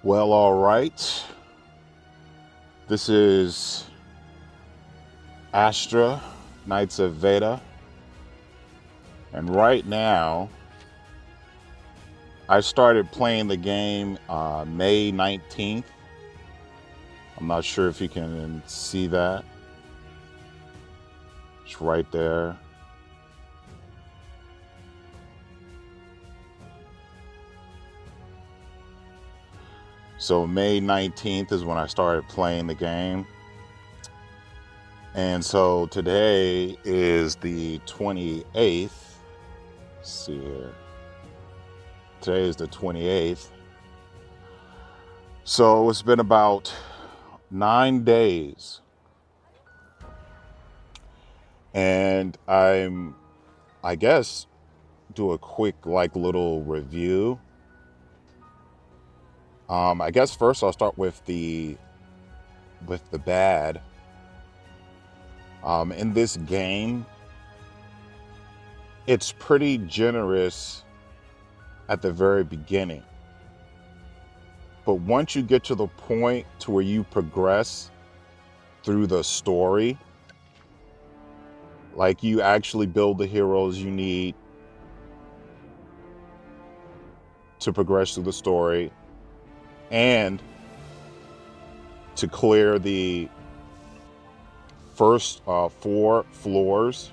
Well, all right. This is ASTRA, Knights of Veda. And right now, I started playing the game May 19th. I'm not sure if you can see that. It's right there. So May 19th is when I started playing the game. And so today is the 28th. Let's see here. Today is the 28th. So it's been about 9 days. And I guess, do a quick little review. I guess first I'll start with the bad. In this game, it's pretty generous at the very beginning. But once you get to the point to where you progress through the story, like you actually build the heroes you need to progress through the story and to clear the first 4 floors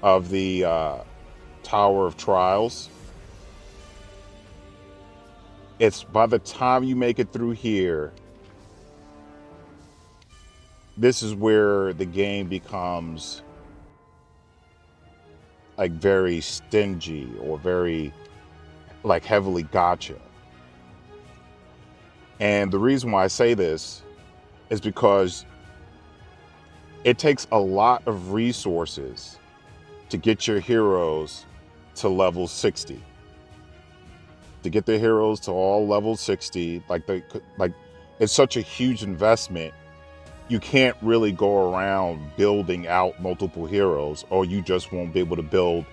of the Tower of Trials. It's by the time you make it through here, this is where the game becomes like very stingy or very heavily gotcha. And the reason why I say this is because it takes a lot of resources to get your heroes to level 60. To get the heroes to all level 60, it's such a huge investment. You can't really go around building out multiple heroes, or you just won't be able to build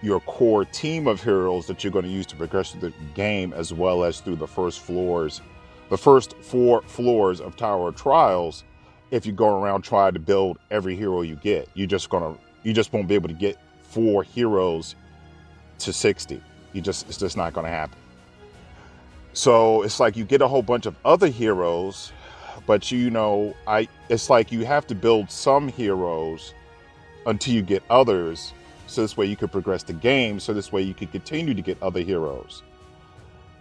your core team of heroes that you're going to use to progress through the game, as well as through the first 4 floors of Tower of Trials. If you go around trying to build every hero you get, you just won't be able to get 4 heroes to 60. It's just not going to happen. So it's like you get a whole bunch of other heroes, but it's like you have to build some heroes until you get others, so this way you could progress the game, so this way you could continue to get other heroes.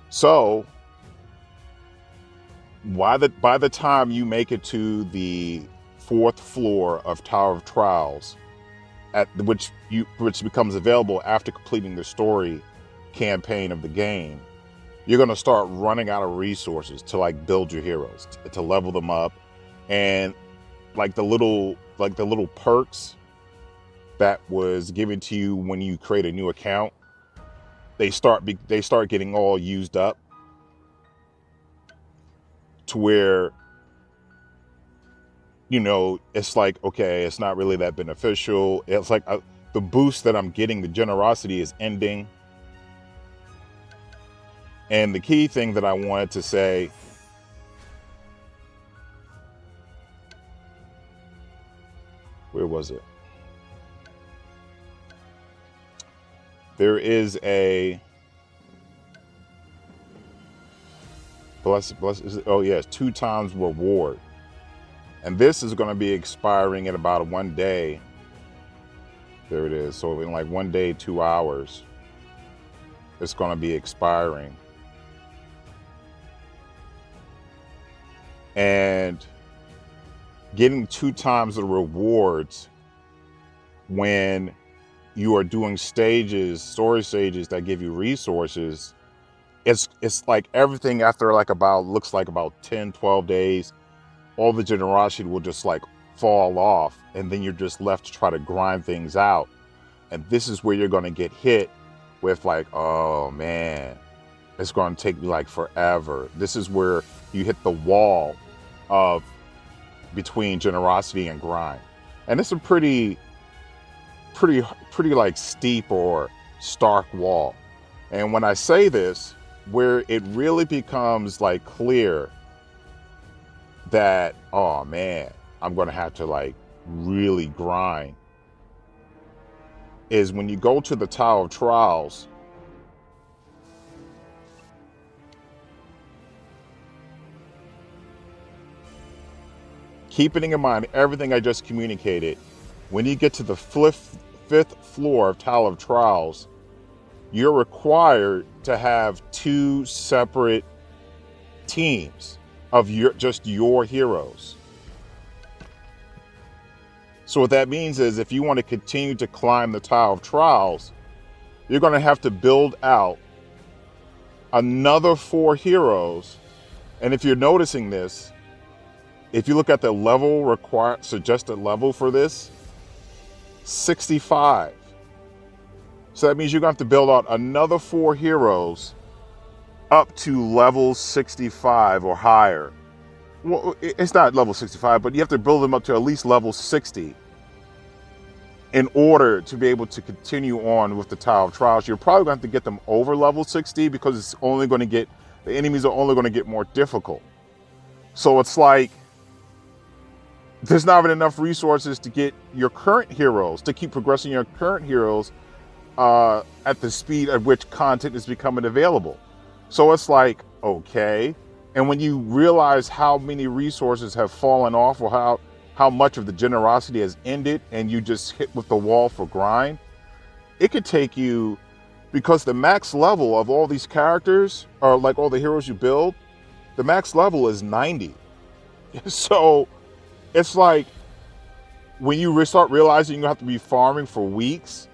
So by the time you make it to the 4th floor of Tower of Trials, which becomes available after completing the story campaign of the game, you're going to start running out of resources to build your heroes, to level them up. And the little perks that was given to you when you create a new account, they start getting all used up, to where it's like, okay, it's not really that beneficial. It's like the boost that I'm getting, the generosity is ending. And the key thing that I wanted to say, where was it? There is a it's 2 times reward. And this is going to be expiring in about 1 day. There it is. So in 1 day, 2 hours, it's going to be expiring. And getting 2 times the rewards when you are doing story stages that give you resources, it's like everything after looks like about 10, 12 days, all the generosity will just fall off, and then you're just left to try to grind things out. And this is where you're going to get hit with oh man, it's going to take me forever. This is where you hit the wall of between generosity and grind. And it's a pretty steep or stark wall. And when I say this, where it really becomes like clear that, oh man, I'm going to have to like really grind, is when you go to the Tower of Trials. Keeping in mind everything I just communicated, when you get to the fifth floor of Tower of Trials, you're required to have two separate teams of just your heroes. So what that means is if you want to continue to climb the Tower of Trials, you're going to have to build out another 4 heroes. And if you're noticing this, if you look at the level required, suggested level for this, 65. So that means you're going to have to build out another 4 heroes up to level 65 or higher. Well, it's not level 65, but you have to build them up to at least level 60 in order to be able to continue on with the Tower of Trials. You're probably going to have to get them over level 60 because it's only going to get, the enemies are only going to get more difficult. So it's like, there's not even enough resources to get your current heroes, to keep progressing your current heroes at the speed at which content is becoming available. So it's like, okay. And when you realize how many resources have fallen off, or how much of the generosity has ended, and you just hit with the wall for grind, it could take you, because the max level of all these characters, or like all the heroes you build, the max level is 90. So it's like, when you start realizing you have to be farming for weeks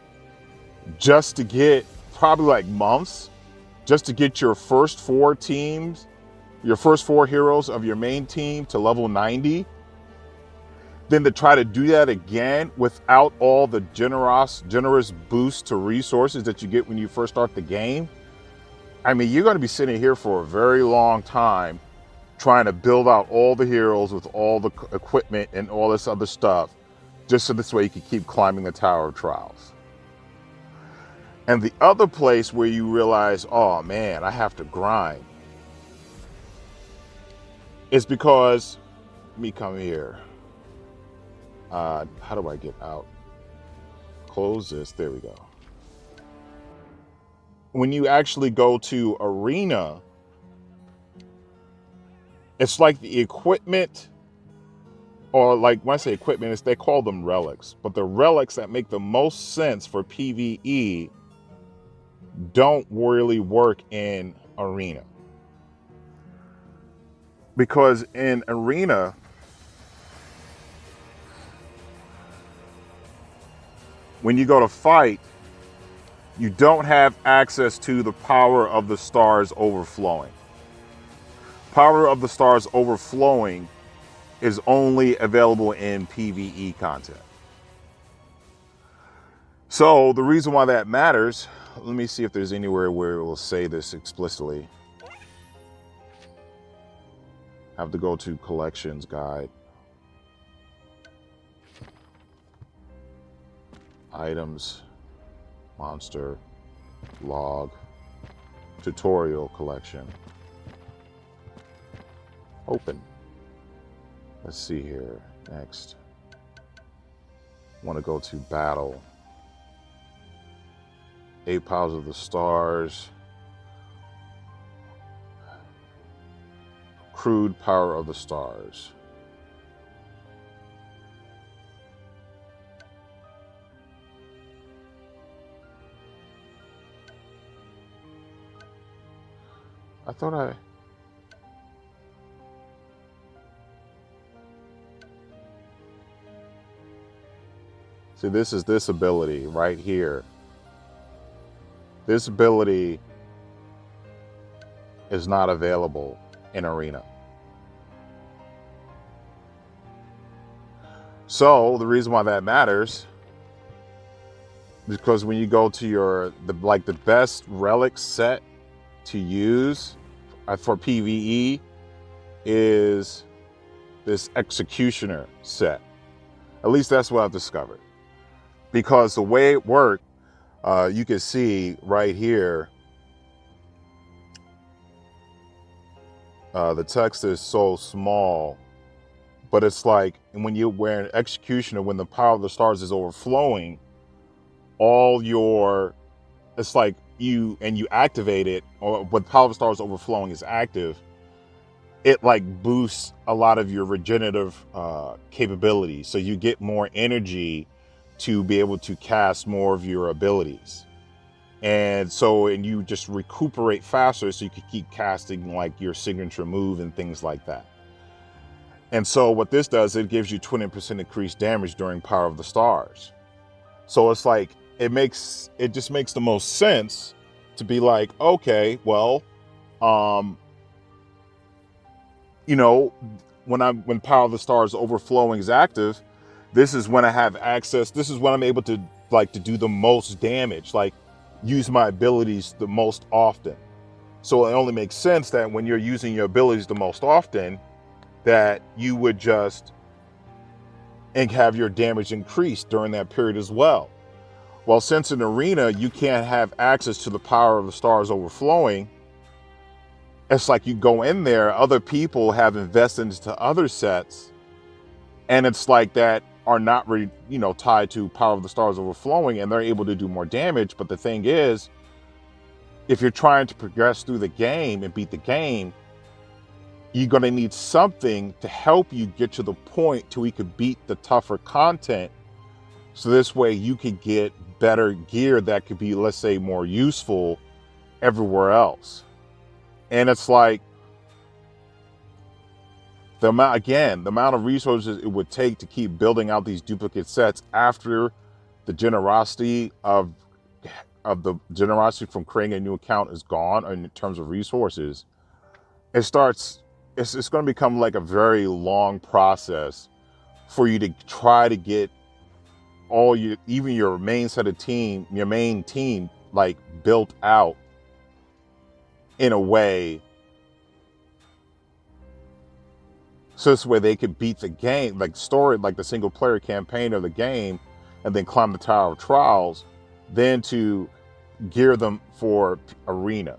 just to get, probably like months, just to get your first 4 teams, your first 4 heroes of your main team to level 90, then to try to do that again without all the generous boost to resources that you get when you first start the game. I mean, you're going to be sitting here for a very long time trying to build out all the heroes with all the equipment and all this other stuff, just so this way you can keep climbing the Tower of Trials. And the other place where you realize, oh man, I have to grind, is because, let me come here. How do I get out? Close this, there we go. When you actually go to Arena, it's like the equipment, or like when I say equipment, they call them relics, but the relics that make the most sense for PvE don't really work in Arena. Because in Arena, when you go to fight, you don't have access to the power of the stars overflowing. Power of the stars overflowing is only available in PvE content. So the reason why that matters, let me see if there's anywhere where it will say this explicitly. I have to go to collections guide. Items, monster, log, tutorial collection. Open. Let's see here. Next. Want to go to battle. 8 powers of the stars. Crude power of the stars. I thought I... See, this is this ability right here. This ability is not available in Arena. So the reason why that matters is because when you go to the best relic set to use for PvE is this Executioner set. At least that's what I've discovered. Because the way it worked, you can see right here, The text is so small, but it's like when we're in execution or when the power of the stars is overflowing, all your it's like you activate it, or when power of the stars overflowing is active, it like boosts a lot of your regenerative capabilities, so you get more energy to be able to cast more of your abilities, and you just recuperate faster so you can keep casting like your signature move and things like that. And so what this does, it gives you 20% increased damage during power of the stars. So it's like it just makes the most sense to be like, okay, well, um you know, when power of the stars overflowing is active, this is when I have access. This is when I'm able to like to do the most damage, like use my abilities the most often. So it only makes sense that when you're using your abilities the most often, that you would just and have your damage increase during that period as well. Well, since in arena you can't have access to the power of the stars overflowing, it's like you go in there, other people have invested into other sets, and it's like that are not really, tied to power of the stars overflowing, and they're able to do more damage. But the thing is, if you're trying to progress through the game and beat the game, you're going to need something to help you get to the point till we could beat the tougher content. So this way you could get better gear that could be, let's say, more useful everywhere else. And it's like the amount of resources it would take to keep building out these duplicate sets after the generosity from creating a new account is gone in terms of resources. It's going to become like a very long process for you to try to get even your main team like built out in a way so this way they could beat the game, like story, like the single player campaign of the game, and then climb the Tower of Trials, then to gear them for arena.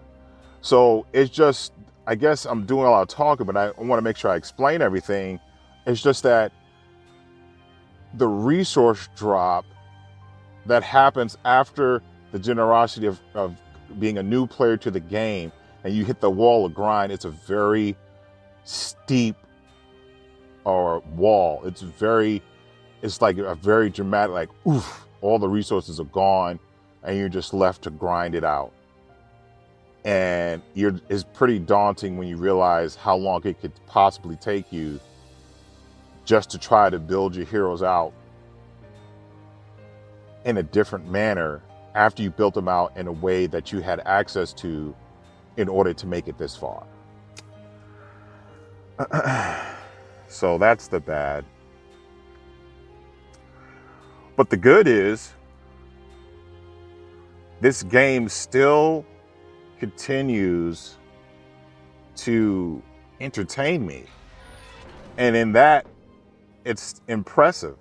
So it's just, I guess I'm doing a lot of talking, but I want to make sure I explain everything. It's just that the resource drop that happens after the generosity of being a new player to the game, and you hit the wall of grind, it's a very steep wall. It's like a very dramatic, like, oof, all the resources are gone and you're just left to grind it out. And it's pretty daunting when you realize how long it could possibly take you just to try to build your heroes out in a different manner after you built them out in a way that you had access to in order to make it this far. So that's the bad. But the good is, this game still continues to entertain me. And in that, it's impressive.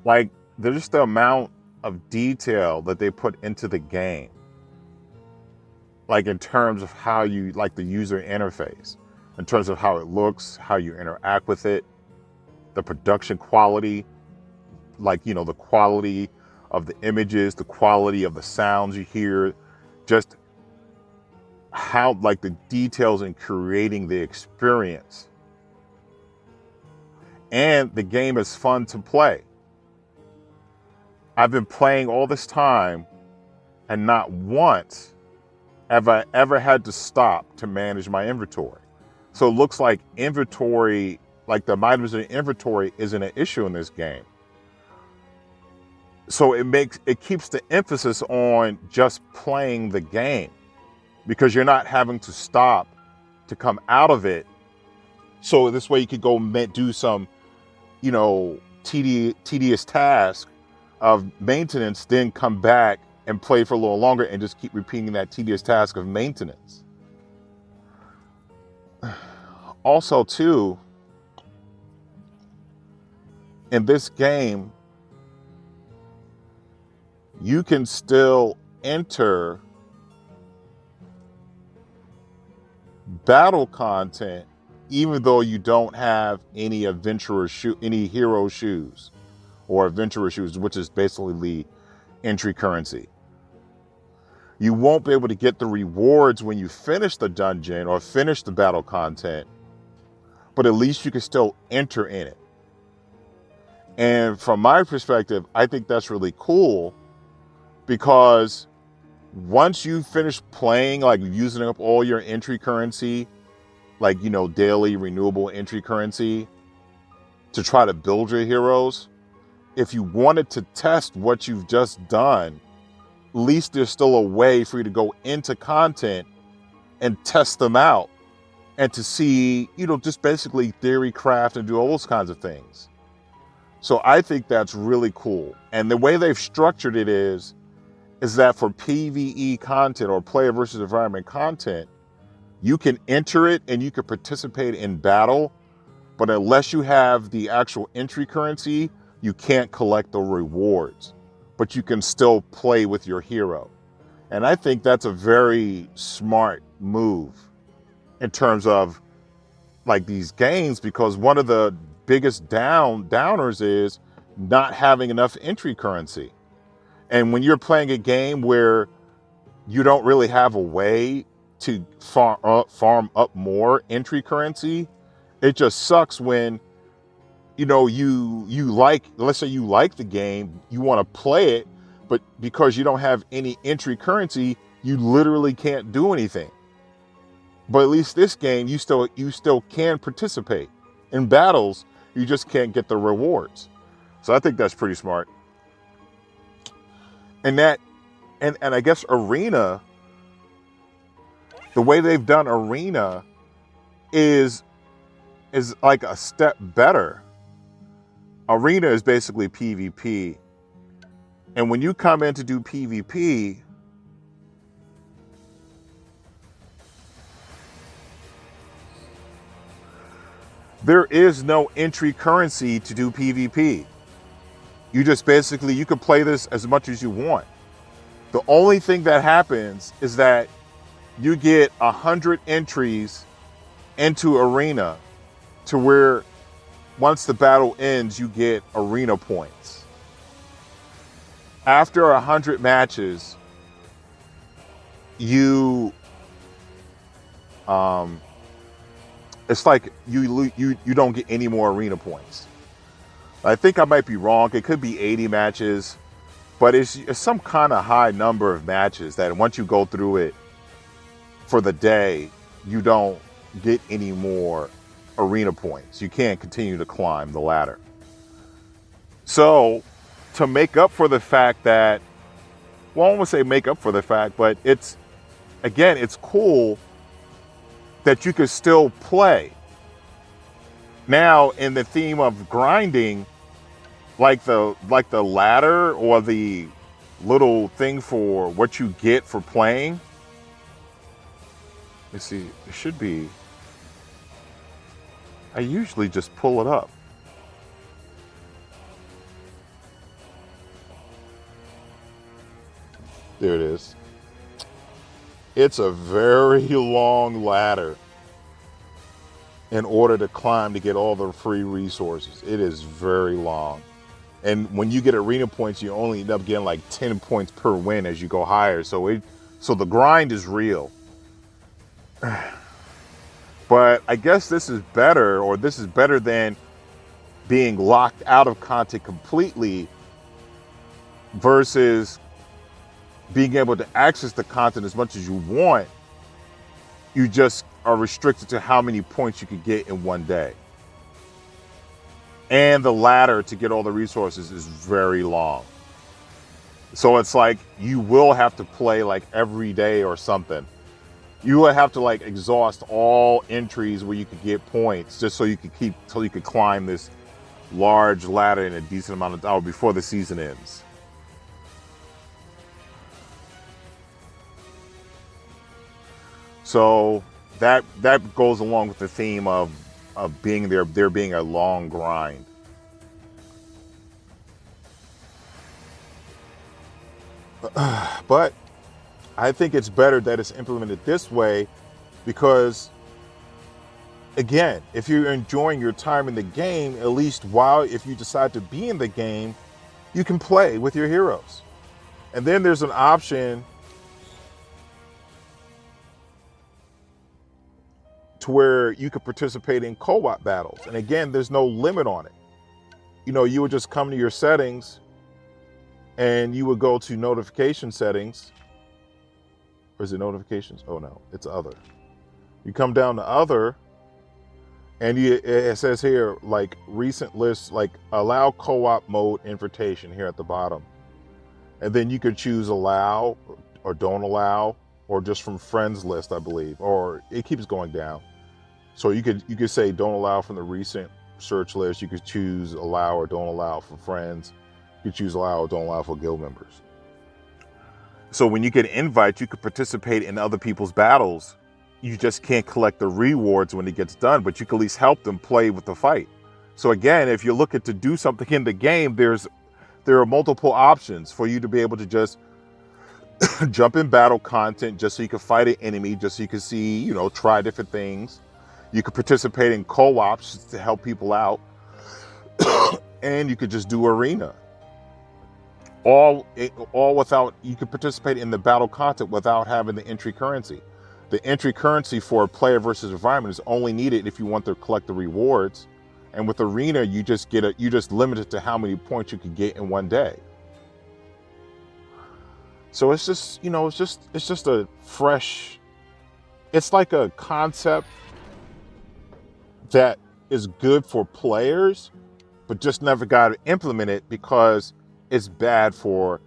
Like, there's just the amount of detail that they put into the game. Like, in terms of how you, like the user interface, in terms of how it looks, how you interact with it, the production quality, like, the quality of the images, the quality of the sounds you hear, just how, like, the details in creating the experience. And the game is fun to play. I've been playing all this time, and not once have I ever had to stop to manage my inventory. So it looks like inventory, like the items in inventory, isn't an issue in this game. So it keeps the emphasis on just playing the game, because you're not having to stop to come out of it. So this way you could go do some, tedious task of maintenance, then come back and play for a little longer and just keep repeating that tedious task of maintenance. Also, too, in this game, you can still enter battle content, even though you don't have any any hero shoes or adventurer shoes, which is basically entry currency. You won't be able to get the rewards when you finish the dungeon or finish the battle content, but at least you can still enter in it. And from my perspective, I think that's really cool, because once you finish playing, like using up all your entry currency, like, daily renewable entry currency to try to build your heroes, if you wanted to test what you've just done, at least there's still a way for you to go into content and test them out and to see, just basically theory craft and do all those kinds of things. So I think that's really cool. And the way they've structured it is that for PvE content or player versus environment content, you can enter it and you can participate in battle, but unless you have the actual entry currency, you can't collect the rewards, but you can still play with your hero. And I think that's a very smart move in terms of like these games, because one of the biggest downers is not having enough entry currency. And when you're playing a game where you don't really have a way to farm up more entry currency, it just sucks when you like, let's say you like the game, you want to play it, but because you don't have any entry currency, you literally can't do anything. But at least this game, you still can participate in battles. You just can't get the rewards. So I think that's pretty smart. And I guess Arena, the way they've done Arena is like a step better. Arena is basically PvP. And when you come in to do PvP, there is no entry currency to do PvP. You just basically, you can play this as much as you want. The only thing that happens is that you get 100 entries into Arena, to where once the battle ends, you get Arena points. After 100 matches, you it's like you don't get any more Arena points. I think I might be wrong. It could be 80 matches, but it's some kind of high number of matches that once you go through it for the day, you don't get any more Arena points. You can't continue to climb the ladder. So to make up for the fact that, well, I won't say make up for the fact, but it's cool that you can still play. Now, in the theme of grinding, like the ladder or the little thing for what you get for playing. Let's see, it should be, I usually just pull it up. There it is. It's a very long ladder in order to climb to get all the free resources. It is very long. And when you get arena points, you only end up getting like 10 points per win as you go higher. So the grind is real. But I guess this is better than being locked out of content completely versus being able to access the content as much as you want. You just are restricted to how many points you could get in one day. And the ladder to get all the resources is very long. So it's like you will have to play like every day or something. You will have to like exhaust all entries where you could get points just so you could climb this large ladder in a decent amount of time before the season ends. So that goes along with the theme of being there being a long grind. But I think it's better that it's implemented this way, because Again, if you're enjoying your time in the game, at least while if you decide to be in the game, you can play with your heroes. And then there's an option to where you could participate in co-op battles. And again, there's no limit on it. You would just come to your settings and you would go to notification settings. Or is it notifications? Oh no, it's other. You come down to other, and it says here, like, recent lists, like, allow co-op mode invitation here at the bottom. And then you could choose allow or don't allow, or just from friends list, I believe, or it keeps going down. So you could say don't allow from the recent search list. You could choose allow or don't allow for friends. You could choose allow or don't allow for guild members. So when you get an invite, you could participate in other people's battles. You just can't collect the rewards when it gets done, but you can at least help them play with the fight. So again, if you're looking to do something in the game, there are multiple options for you to be able to just jump in battle content just so you can fight an enemy, just so you can see, try different things. You could participate in co-ops to help people out. And you could just do arena. All without, you could participate in the battle content without having the entry currency. The entry currency for a player versus environment is only needed if you want to collect the rewards. And with arena, you just limit it to how many points you can get in one day. So it's just, it's just a fresh, it's like a concept that is good for players, but just never got implemented because it's bad for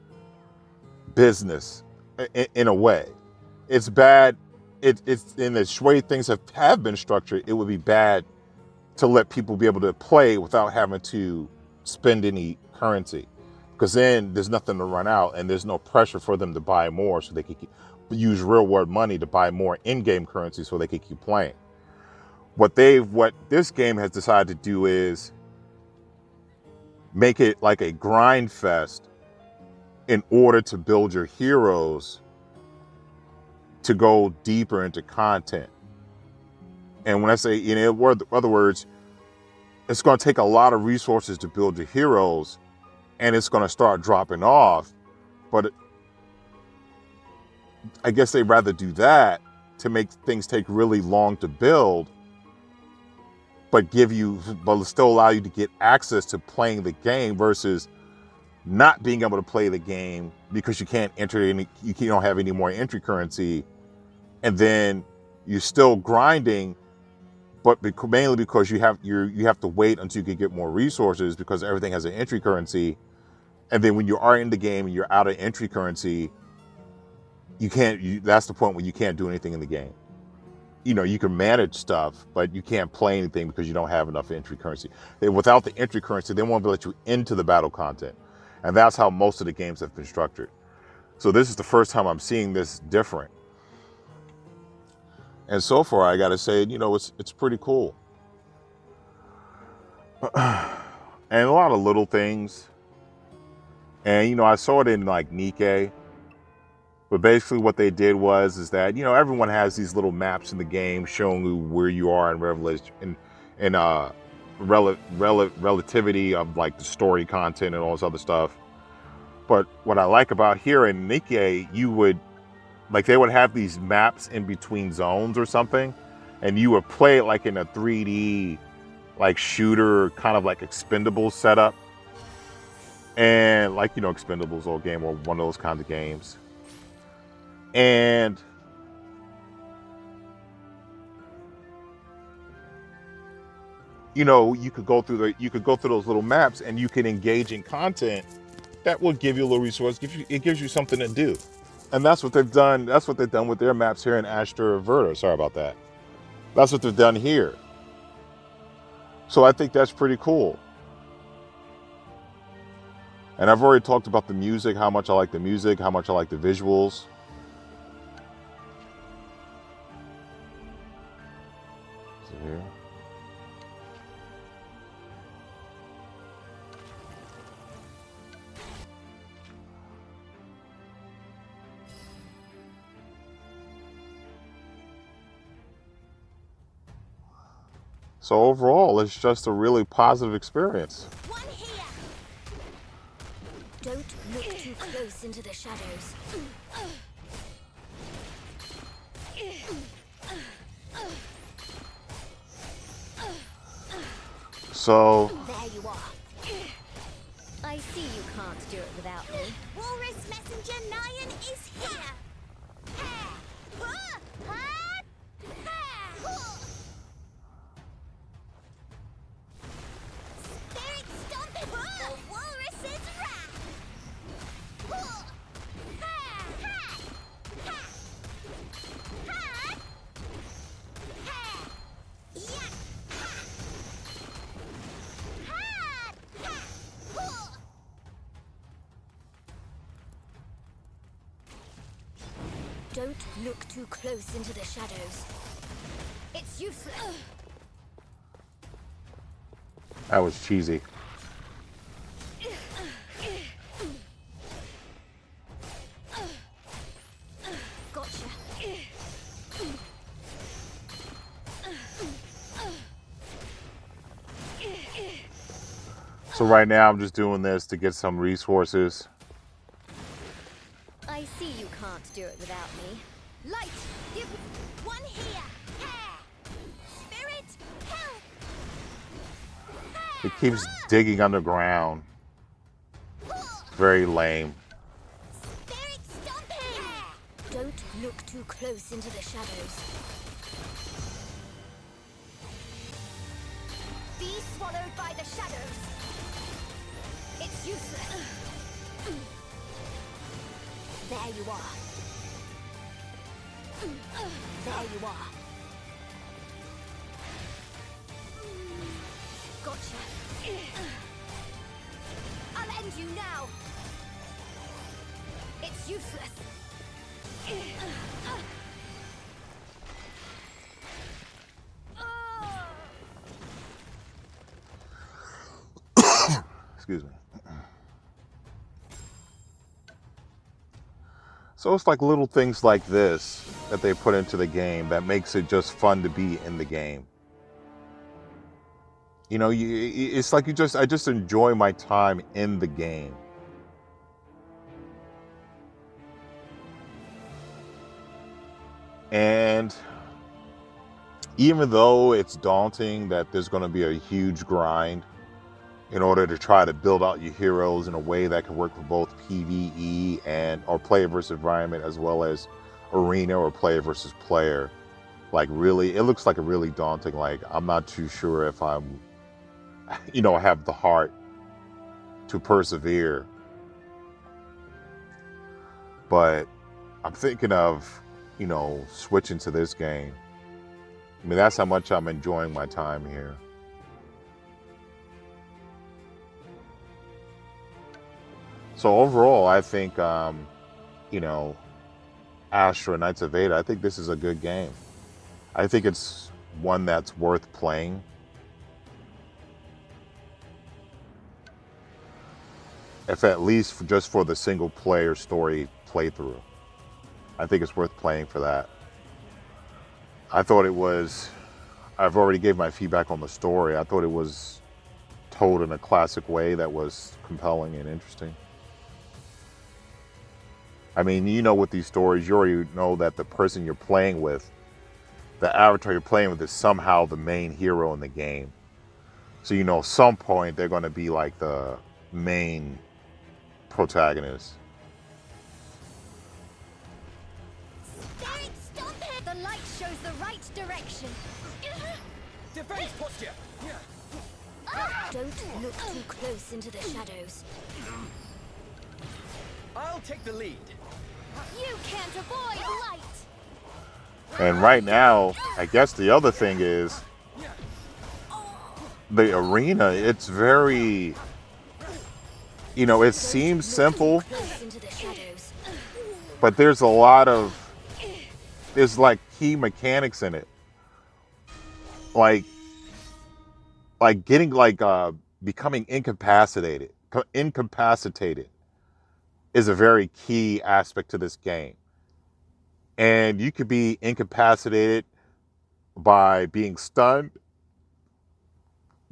business in a way. It's bad. It's in the way things have been structured, it would be bad to let people be able to play without having to spend any currency, because then there's nothing to run out and there's no pressure for them to buy more, so they can use real world money to buy more in-game currency so they can keep playing. What this game has decided to do is make it like a grind fest in order to build your heroes to go deeper into content. And when I say, in other words, it's going to take a lot of resources to build your heroes, and it's going to start dropping off. But I guess they'd rather do that to make things take really long to build, but still allow you to get access to playing the game versus not being able to play the game because you can't enter you don't have any more entry currency, and then you're still grinding, but mainly because you have to wait until you can get more resources because everything has an entry currency, and then when you are in the game and you're out of entry currency, that's the point when you can't do anything in the game. You can manage stuff, but you can't play anything because you don't have enough entry currency. Without the entry currency, they won't let you into the battle content. And that's how most of the games have been structured. So this is the first time I'm seeing this different. And so far, I got to say, it's pretty cool. And a lot of little things. And, I saw it in like Nikkei. But basically what they did is that, everyone has these little maps in the game showing you where you are in relativity of like the story content and all this other stuff. But what I like about here in Nikkei, they would have these maps in between zones or something, and you would play it like in a 3D, like shooter, kind of like Expendables setup. And like, Expendables old game or one of those kinds of games. And you could go through those little maps and you can engage in content that will give you a little resource. It gives you something to do. And that's what they've done. That's what they've done with their maps here in ASTRA Veda. Sorry about that. That's what they've done here. So I think that's pretty cool. And I've already talked about the music, how much I like the music, how much I like the visuals. Is it here? So overall, it's just a really positive experience. One here. Don't look too close into the shadows. So There you are. I see you can't do it without me. Walrus Messenger Nyan is here. Spirit stomping the walrus's wrath. Don't look too close into the shadows. It's useless. that was cheesy. Gotcha. So right now I'm just doing this to get some resources. I see you can't do it without me. Light, give one here. Spirit, help. It keeps digging underground. Very lame. Spirit stomping. Don't look too close into the shadows. Be swallowed by the shadows. It's useless. There you are. There you are. Gotcha. I'll end you now. It's useless. Excuse me. So it's like little things like this that they put into the game that makes it just fun to be in the game. You know, it's like I just enjoy my time in the game. And even though it's daunting that there's going to be a huge grind in order to try to build out your heroes in a way that can work for both PvE and or player versus environment, as well as arena or player versus player, like really, it looks like a really daunting. Like I'm not too sure if I'm, have the heart to persevere. But I'm thinking of, switching to this game. I mean, that's how much I'm enjoying my time here. So overall, I think, ASTRA Knights of Veda, I think this is a good game. I think it's one that's worth playing. If at least just for the single player story playthrough. I think it's worth playing for that. I've already gave my feedback on the story. I thought it was told in a classic way that was compelling and interesting. I mean, with these stories, you already know that the person you're playing with, the avatar you're playing with, is somehow the main hero in the game. So, at some point, they're going to be like the main protagonist. Spirit stomping. The light shows the right direction. Defense posture! Don't look too close into the shadows. I'll take the lead. You can't avoid light. And right now, I guess the other thing is the arena. It's very, it seems simple, but there's like key mechanics in it. Like getting becoming incapacitated is a very key aspect to this game. And you could be incapacitated by being stunned,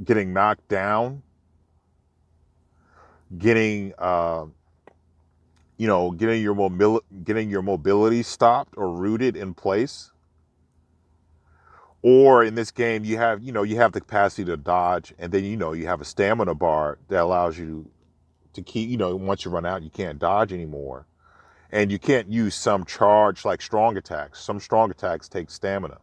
getting knocked down, getting getting your mobility stopped or rooted in place. Or in this game, you have the capacity to dodge, and then you have a stamina bar that allows you to keep, once you run out, you can't dodge anymore, and you can't use some charge like strong attacks. Some strong attacks take stamina,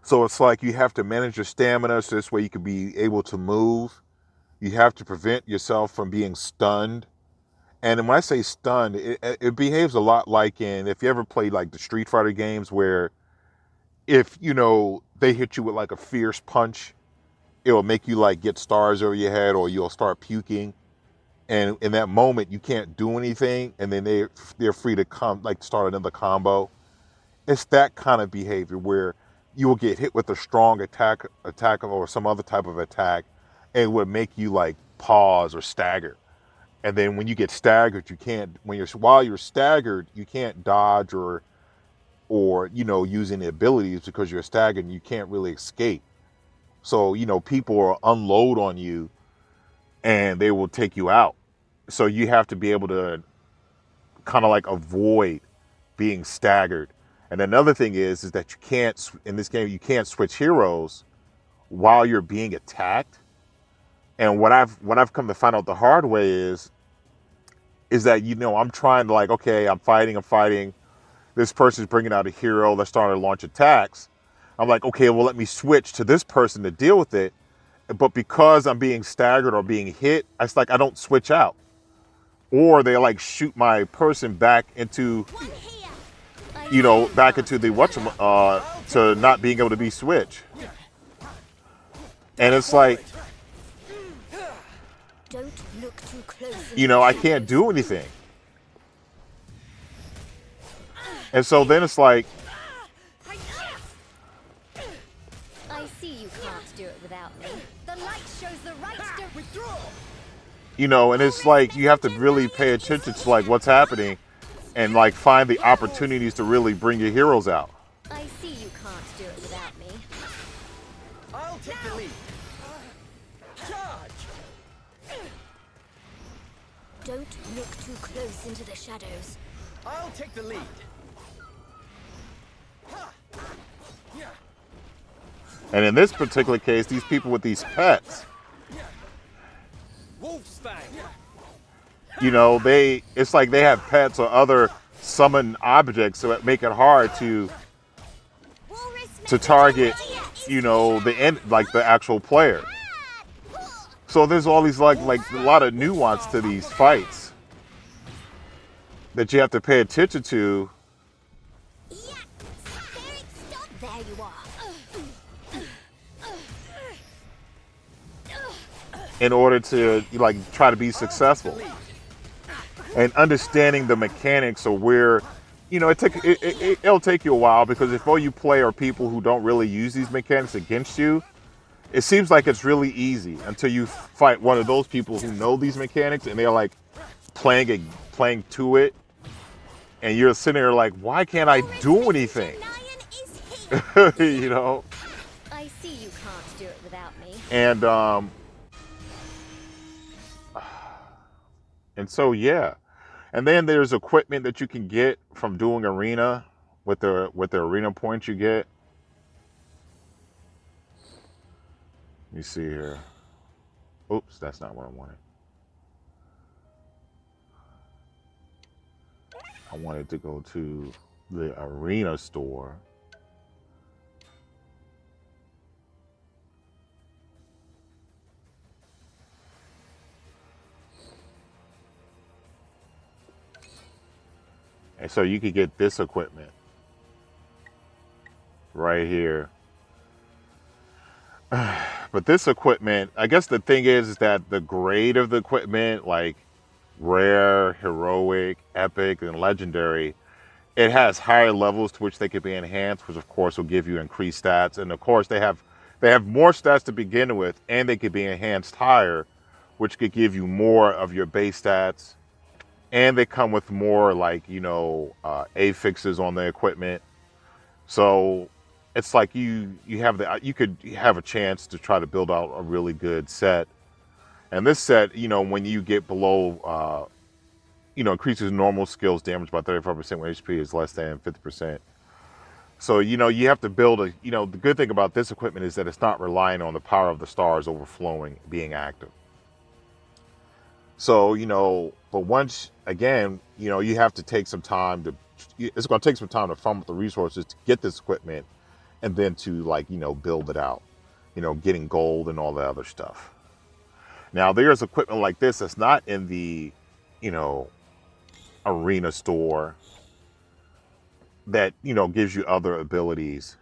so it's like you have to manage your stamina so this way you can be able to move. You have to prevent yourself from being stunned. And when I say stunned, it behaves a lot like if you ever played like the Street Fighter games where if they hit you with like a fierce punch, it will make you like get stars over your head or you'll start puking. And in that moment you can't do anything, and then they're free to come like start another combo. It's that kind of behavior where you will get hit with a strong attack or some other type of attack, and it would make you like pause or stagger. And then when you get staggered, you can't while you're staggered, you can't dodge or use any abilities because you're staggered and you can't really escape. So people will unload on you and they will take you out. So you have to be able to kind of like avoid being staggered. And another thing is that you can't, in this game, you can't switch heroes while you're being attacked. And what I've come to find out the hard way is that I'm trying to like, okay, I'm fighting. This person's bringing out a hero. They're starting to launch attacks. I'm like, okay, well, let me switch to this person to deal with it. But because I'm being staggered or being hit, it's like I don't switch out. Or they like shoot my person back into, One here. back into the to not being able to be switched. And it's like, Don't look too close. I can't do anything. And so then it's like, I see you can't do it without me. The light shows the right Withdraw! and it's like you have to really pay attention to like what's happening and like find the opportunities to really bring your heroes out. I see you can't do it without me. I'll take the lead. Charge! Don't look too close into the shadows. I'll take the lead. And in this particular case, these people with these pets, Wolf's Fang! it's like they have pets or other summoned objects, so it make it hard to target, the end, like the actual player. So there's all these like a lot of nuance to these fights that you have to pay attention to Yeah. Spirit, stop. There you are. in order to like try to be successful. And understanding the mechanics of where, it'll take you a while, because if all you play are people who don't really use these mechanics against you, it seems like it's really easy until you fight one of those people who know these mechanics and they're like playing to it, and you're sitting there like, why can't I do anything? Lion is here. I see you can't do it without me. And so yeah. And then there's equipment that you can get from doing arena with the arena points you get. Let me see here. Oops, that's not what I wanted. I wanted to go to the arena store. And so you could get this equipment right here. But this equipment, I guess the thing is that the grade of the equipment, like rare, heroic, epic, and legendary, it has higher levels to which they could be enhanced, which of course will give you increased stats. And of course they have more stats to begin with, and they could be enhanced higher, which could give you more of your base stats. And they come with more like, affixes on the equipment. So it's like you have the you could have a chance to try to build out a really good set. And this set, when you get below, increases normal skills damage by 35% when HP is less than 50%. So, you have to build the good thing about this equipment is that it's not relying on the power of the stars overflowing, being active. So, but once again, you have to take some time it's going to take some time to farm up the resources to get this equipment and then to build it out, getting gold and all that other stuff. Now, there's equipment like this that's not in the, you know, arena store that, gives you other abilities.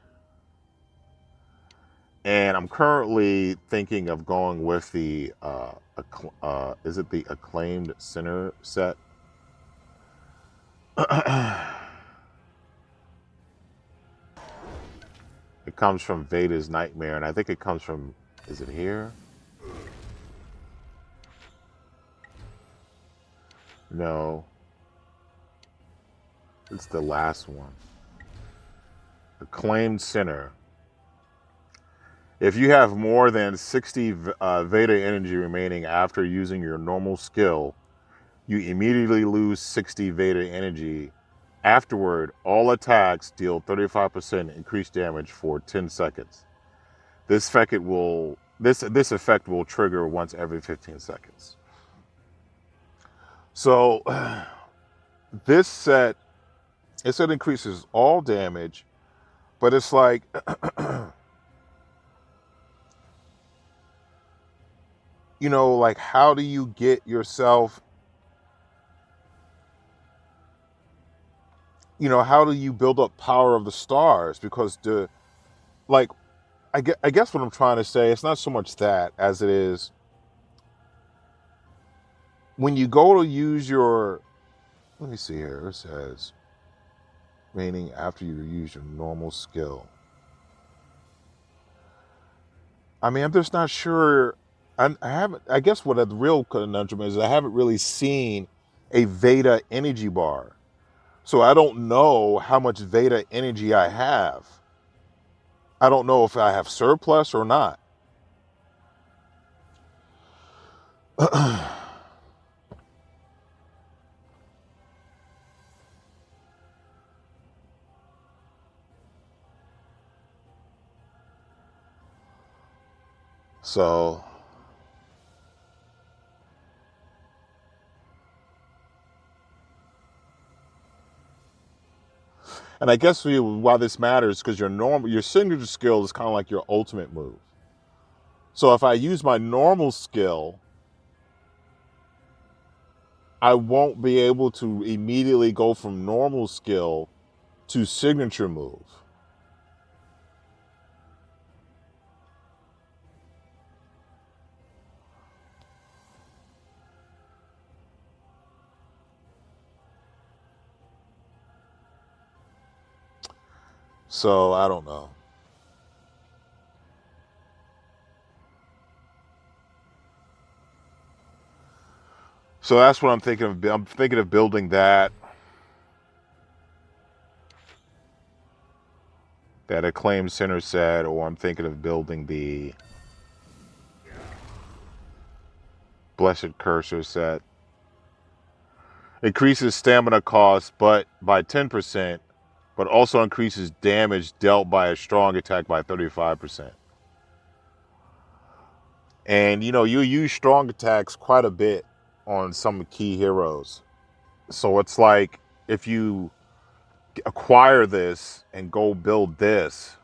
And I'm currently thinking of going with the, is it the Acclaimed Center set? It comes from Veda's Nightmare, and I think it comes from, is it here? No. It's the last one. Acclaimed Center. If you have more than 60 Veda energy remaining after using your normal skill, you immediately lose 60 Veda energy. Afterward, all attacks deal 35% increased damage for 10 seconds. This effect will trigger once every 15 seconds. So this set, it said increases all damage, but it's like like how do you get yourself, how do you build up power of the stars? Because like I guess what I'm trying to say, it's not so much that as it is when you go to use your, let me see here, it says meaning after you use your normal skill. I mean, I'm just not sure. I haven't, I guess what the real conundrum is, I haven't really seen a Veda energy bar. So I don't know how much Veda energy I have. I don't know if I have surplus or not. So, and I guess why this matters because your signature skill is kind of like your ultimate move. So if I use my normal skill, I won't be able to immediately go from normal skill to signature move. So I don't know. So that's what I'm thinking of. I'm thinking of building that Acclaimed Center set, or I'm thinking of building the Blessed Cursor set. Increases stamina cost but by 10%, but also increases damage dealt by a strong attack by 35%. And you use strong attacks quite a bit on some key heroes. So it's like if you acquire this and go build this,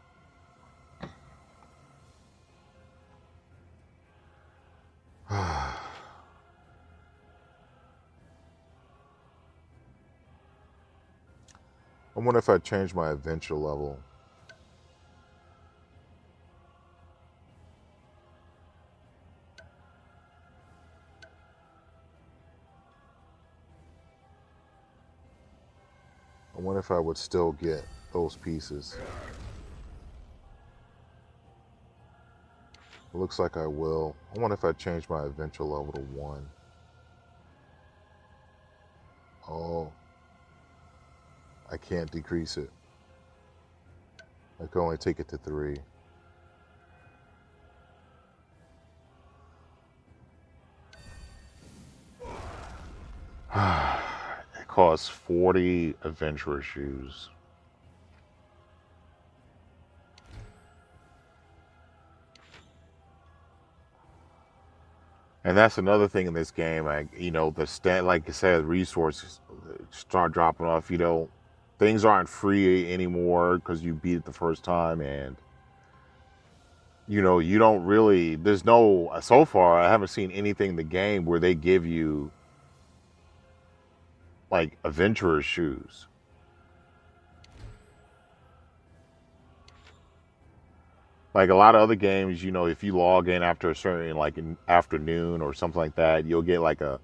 I wonder if I change my adventure level. I wonder if I would still get those pieces. It looks like I will. I wonder if I change my adventure level to 1. Oh, I can't decrease it. I can only take it to 3. It costs 40 adventurer shoes. And that's another thing in this game. Like, like I said, resources start dropping off. Things aren't free anymore because you beat it the first time, and you don't really. There's no so far. I haven't seen anything in the game where they give you like adventurer shoes. Like a lot of other games, if you log in after a certain like an afternoon or something like that, you'll get like a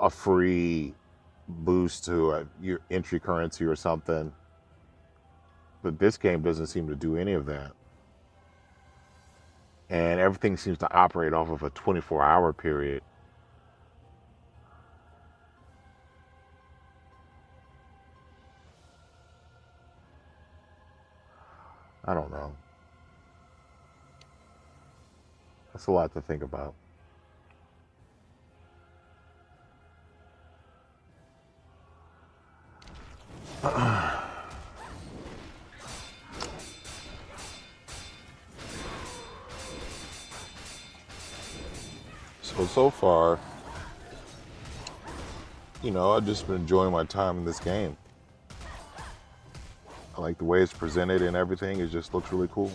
free boost to your entry currency or something. But this game doesn't seem to do any of that. And everything seems to operate off of a 24-hour period. I don't know. That's a lot to think about. So far, I've just been enjoying my time in this game. I like the way it's presented and everything. It just looks really cool.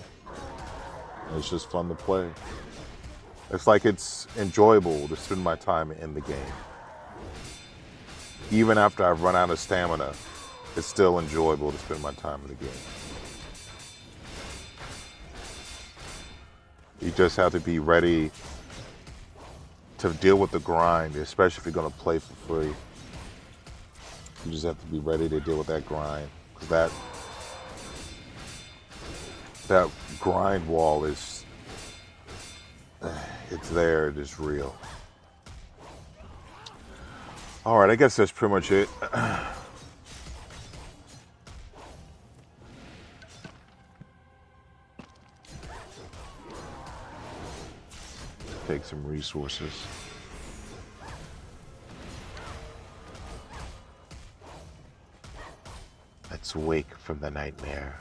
And it's just fun to play. It's like it's enjoyable to spend my time in the game. Even after I've run out of stamina, it's still enjoyable to spend my time in the game. You just have to be ready to deal with the grind, especially if you're going to play for free. You just have to be ready to deal with that grind, because that grind wall is, it's there, it's real. All right, I guess that's pretty much it. Take some resources. Let's wake from the nightmare.